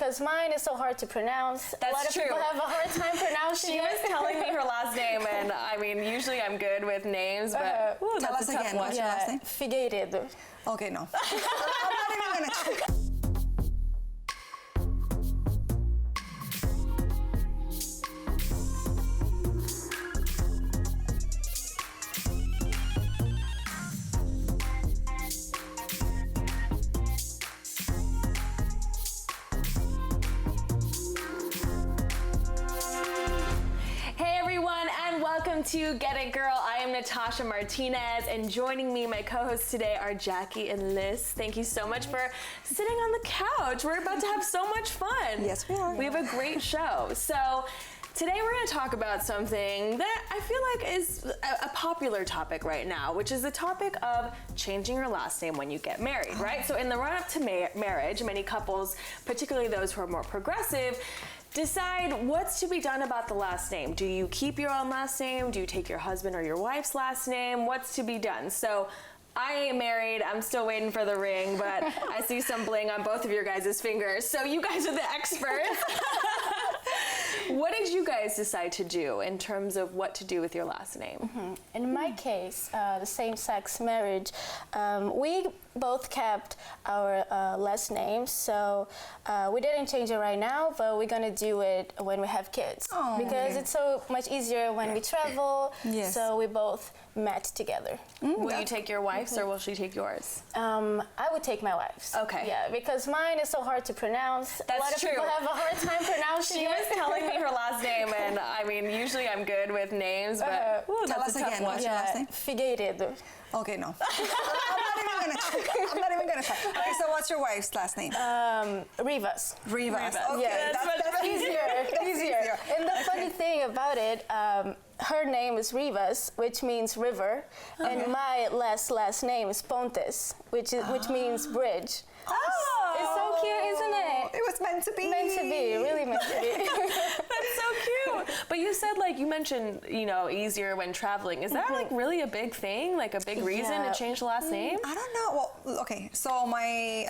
because mine is so hard to pronounce. That's a lot of true. people have a hard time pronouncing She it. was telling me her last name, and I mean, usually I'm good with names, but Tell that's us a tough again, one. what's your last name? Figueiredo. Okay, no. I'm not even gonna try. Hey everyone, and welcome to Get It Girl. I am Natasha Martinez, and joining me, my co-hosts today are Jackie and Liz. Thank you so much for sitting on the couch. We're about to have so much fun. Yes, we are. We have a great show. So today we're going to talk about something that I feel like is a popular topic right now, which is the topic of changing your last name when you get married, right? So in the run-up to marriage, many couples, particularly those who are more progressive, decide what's to be done about the last name. Do you keep your own last name? Do you take your husband or your wife's last name? What's to be done? So I ain't married. I'm still waiting for the ring, but I see some bling on both of your guys' fingers. So you guys are the experts. What did you guys decide to do in terms of what to do with your last name? Mm-hmm. In my case, the same-sex marriage, we both kept our last names, so we didn't change it right now, but we're gonna do it when we have kids. Oh, because okay. it's so much easier when we travel, Yes. so we both met together. Will you take your wife's or will she take yours? I would take my wife's. Okay. Yeah, because mine is so hard to pronounce. That's a lot of true. people have a hard time pronouncing She it. was telling me her last name, and I mean, usually I'm good with names, but Tell that's us a tough again, one. what's your last name? Figueiredo. Okay, no. I'm not even gonna try. Okay, so what's your wife's last name? Rivas. Rivas. Okay, Yeah, that's easier. And the funny thing about it, her name is Rivas, which means river, and my last name is Pontes, which means bridge. Oh, It's so cute, isn't it? It was meant to be. Meant to be, really meant to be. that's so cute. But you said, like, you mentioned, easier when traveling. Is that like really a big thing? Like a big reason Yeah. to change the last name? I don't know. Well, okay. So my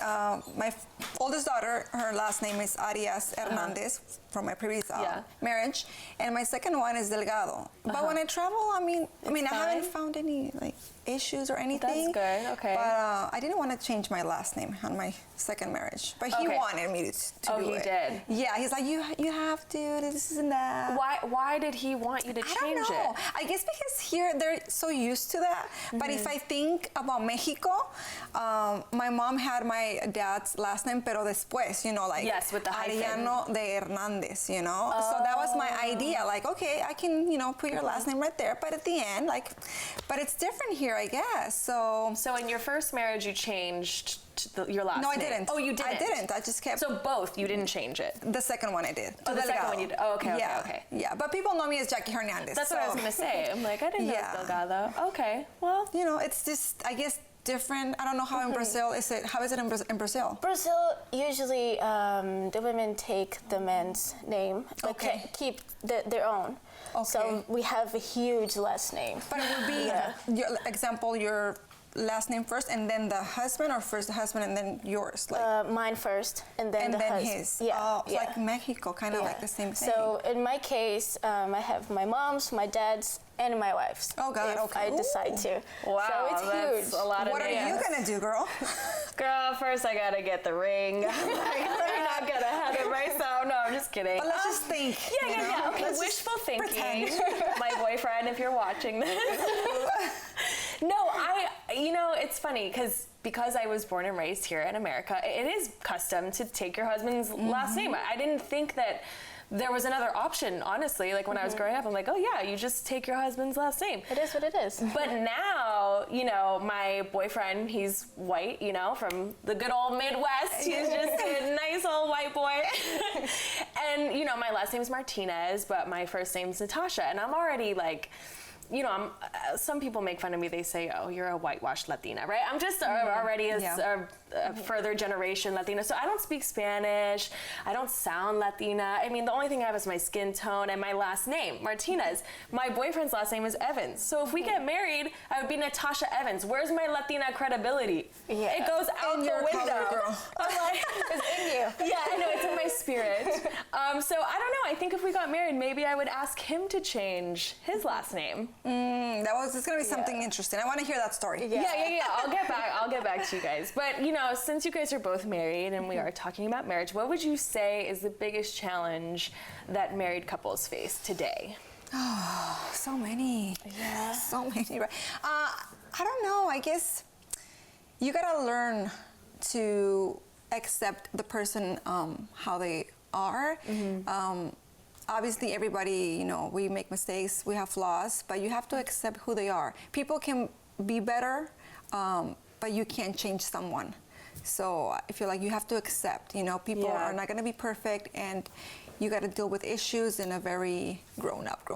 oldest daughter, her last name is Arias Hernandez from my previous marriage, and my second one is Delgado. But when I travel, I haven't found any issues or anything. That's good. Okay. But I didn't want to change my last name on my second marriage. But he wanted me to do it. Oh, he did? Yeah. He's like, you have to. This and that. Why did he want you to change I don't know. it? I guess because here they're so used to that. But if I think about Mexico, my mom had my dad's last name, pero después, Yes, with the hyphen. Ariano de Hernandez, So that was my idea. Like, okay, I can, put your last name right there. But at the end, but it's different here, I guess. So in your first marriage, you changed your last name? No, I didn't. Oh, you didn't? I didn't. I just kept. So both, you didn't change it? The second one I did. Oh, the second one you did. Oh, okay, yeah. okay. Yeah, but people know me as Jackie Hernandez. That's what I was going to say. I'm like, I didn't know it was Delgado. Okay, well. It's just, I guess, different. I don't know how in Brazil is it. How is it in Brazil? Brazil, usually the women take the man's name, but keep their own. Okay. So we have a huge last name. But it would be, your last name first and then the husband, or first the husband and then yours? Mine first and then the husband. His. Yeah. Oh, it's like Mexico, kind of like the same thing. So in my case, I have my mom's, my dad's, and my wife's. Oh, God, if okay. I decide to. Wow, so it's that's huge. a lot of what names. are you going to do, girl? Girl, first I gotta get the ring. I'm not gonna have it myself. No, I'm just kidding. But let's just think. Yeah. Okay, Let's wishful thinking. pretend. My boyfriend, if you're watching this. No, it's funny because I was born and raised here in America, it is custom to take your husband's last name. I didn't think that there was another option, honestly. Like when I was growing up, I'm like, oh yeah, you just take your husband's last name. It is what it is. But now, my boyfriend, he's white, from the good old Midwest. He's just a nice old white boy. And, my last name's Martinez, but my first name's Natasha. And I'm already you know, some people make fun of me. They say, "Oh, you're a whitewashed Latina," right? I'm just already a further generation Latina, so I don't speak Spanish. I don't sound Latina. I mean, the only thing I have is my skin tone and my last name, Martinez. My boyfriend's last name is Evans. So if we get married, I would be Natasha Evans. Where's my Latina credibility? Yeah. It goes out the window. Color, girl. I'm like, It's in you. yeah, I know, it's in my spirit. So I don't know. I think if we got married, maybe I would ask him to change his last name. It's going to be something interesting. I want to hear that story. Yeah. I'll get back to you guys. But you know, since you guys are both married and we are talking about marriage, what would you say is the biggest challenge that married couples face today? Oh, so many. Yeah. So many. Right. I don't know. I guess you gotta learn to accept the person how they are. Obviously, everybody, you know, we make mistakes, we have flaws, but you have to accept who they are. People can be better, but you can't change someone. So I feel like you have to accept, you know, people are not going to be perfect, and you got to deal with issues in a very grown up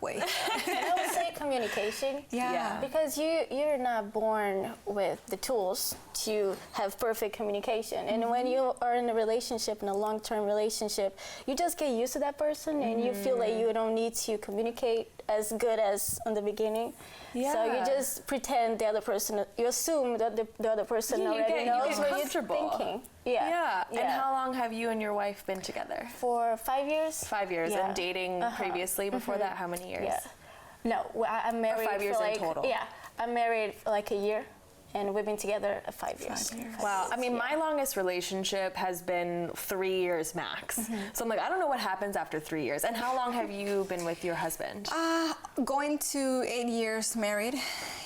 way. I would say communication. Yeah. Because you're not born with the tools to have perfect communication. And when you are in a relationship, in a long-term relationship, you just get used to that person and you feel like you don't need to communicate as good as in the beginning. Yeah. So you just pretend the other person, you assume that the other person already knows what you're thinking. Yeah. And how long have you and your wife been together? For 5 years. 5 years. And dating previously before that, how many years? Yeah. No, I'm married 5 years for like, in total. Yeah, I'm married for like a year, and we've been together 5 years. Wow. I mean, my longest relationship has been 3 years max. So I'm like, I don't know what happens after 3 years. And how long have you been with your husband? Going to 8 years married.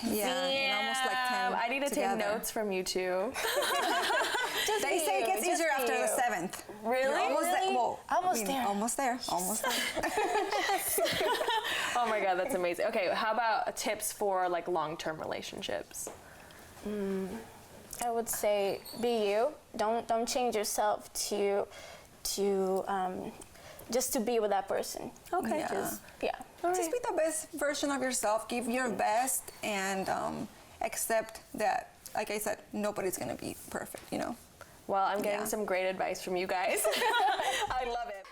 Yeah, and almost like 10 I need to together. take notes from you two. They say it gets easier after the 7th. Really? You're almost there. Well, Almost there. Almost there. Almost there. Oh my God, that's amazing. Okay, how about tips for like long-term relationships? I would say be you. Don't change yourself to just to be with that person. Okay. Yeah. Just Just be the best version of yourself. Give your best and accept that, like I said, nobody's going to be perfect, you know? Well, I'm getting some great advice from you guys. I love it.